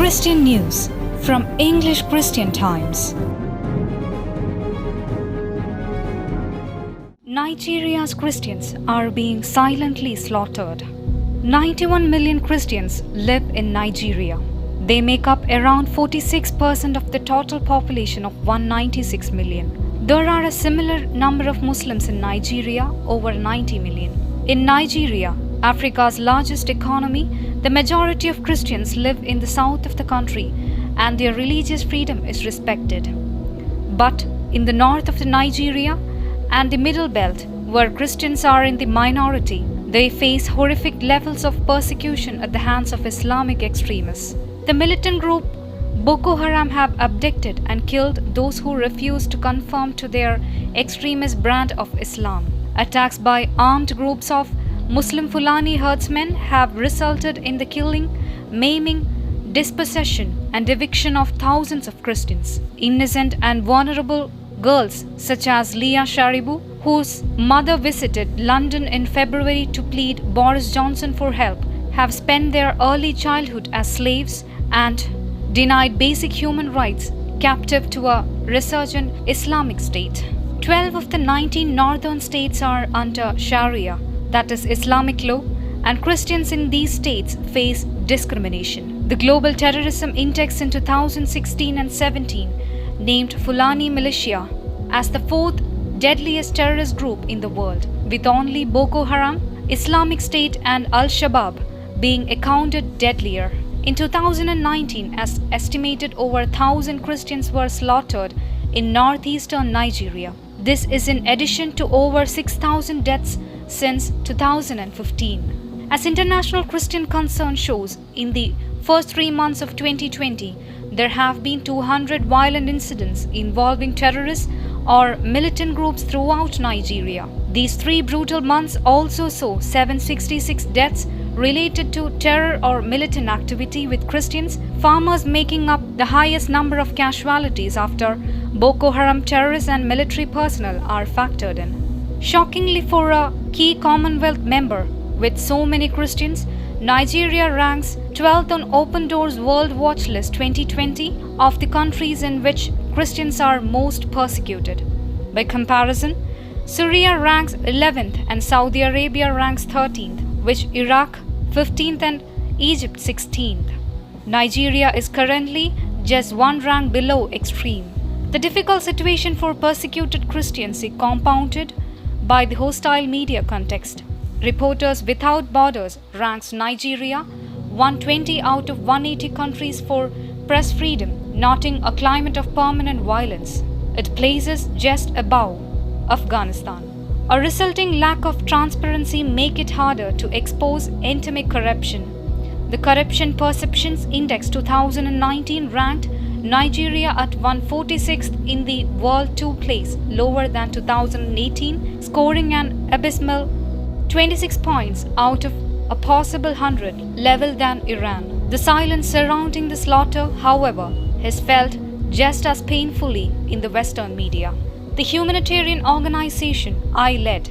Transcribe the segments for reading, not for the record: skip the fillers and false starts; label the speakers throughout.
Speaker 1: Christian News from English Christian Times. Nigeria's Christians are being silently slaughtered. 91 million Christians live in Nigeria. They make up around 46% of the total population of 196 million. There are a similar number of Muslims in Nigeria, over 90 million. In Nigeria, Africa's largest economy, the majority of Christians live in the south of the country and their religious freedom is respected. But in the north of Nigeria and the Middle Belt, where Christians are in the minority, they face horrific levels of persecution at the hands of Islamic extremists. The militant group Boko Haram have abducted and killed those who refuse to conform to their extremist brand of Islam. Attacks by armed groups of Muslim Fulani herdsmen have resulted in the killing, maiming, dispossession and eviction of thousands of Christians. Innocent and vulnerable girls such as Leah Sharibu, whose mother visited London in February to plead Boris Johnson for help, have spent their early childhood as slaves and denied basic human rights, captive to a resurgent Islamic State. 12 of the 19 northern states are under Sharia, that is Islamic law, and Christians in these states face discrimination. The Global Terrorism Index in 2016 and 17 named Fulani militia as the fourth deadliest terrorist group in the world, with only Boko Haram, Islamic State and Al-Shabaab being accounted deadlier. In 2019, as estimated, over 1,000 Christians were slaughtered in northeastern Nigeria. This is in addition to over 6,000 deaths since 2015. As International Christian Concern shows, in the first 3 months of 2020, there have been 200 violent incidents involving terrorists or militant groups throughout Nigeria. These 3 brutal months also saw 766 deaths related to terror or militant activity, with Christians, farmers making up the highest number of casualties after Boko Haram terrorists and military personnel are factored in. Shockingly, for a key Commonwealth member with so many Christians, Nigeria ranks 12th on Open Doors World Watch List 2020 of the countries in which Christians are most persecuted. By comparison, Syria ranks 11th and Saudi Arabia ranks 13th, which Iraq 15th and Egypt 16th. Nigeria is currently just one rank below extreme. The difficult situation for persecuted Christians is compounded by the hostile media context. Reporters Without Borders ranks Nigeria 120 out of 180 countries for press freedom, noting a climate of permanent violence. It places just above Afghanistan. A resulting lack of transparency make it harder to expose endemic corruption. The Corruption Perceptions Index 2019 ranked Nigeria at 146th in the world, 2 place lower than 2018, scoring an abysmal 26 points out of a possible 100 level than Iran. The silence surrounding the slaughter, however, is felt just as painfully in the Western media. The humanitarian organization I led,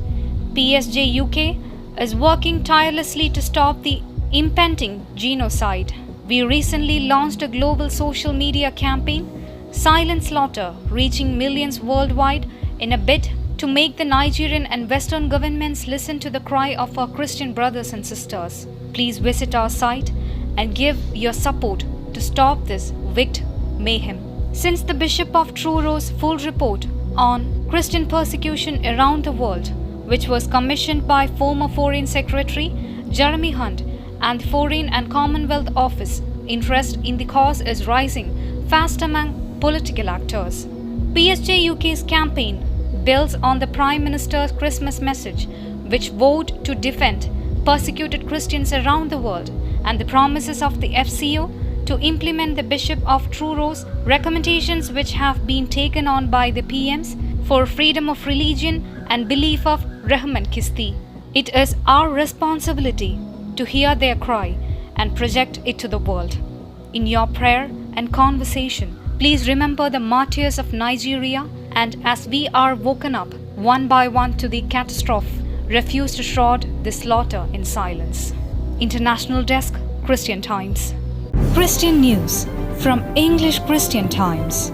Speaker 1: PSG UK, is working tirelessly to stop the impending genocide. We recently launched a global social media campaign, Silent Slaughter, reaching millions worldwide in a bid to make the Nigerian and Western governments listen to the cry of our Christian brothers and sisters. Please visit our site and give your support to stop this wicked mayhem. Since the Bishop of Truro's full report on Christian persecution around the world, which was commissioned by former Foreign Secretary Jeremy Hunt and the Foreign and Commonwealth Office, interest in the cause is rising fast among political actors. PSG UK's campaign builds on the Prime Minister's Christmas message, which vowed to defend persecuted Christians around the world, and the promises of the FCO to implement the Bishop of Truro's recommendations, which have been taken on by the PMs for freedom of religion and belief of Rahman Kisti. It is our responsibility to hear their cry and project it to the world. In your prayer and conversation, please remember the martyrs of Nigeria, and as we are woken up one by one to the catastrophe, refuse to shroud the slaughter in silence. International Desk, Christian Times. Christian news from English Christian Times.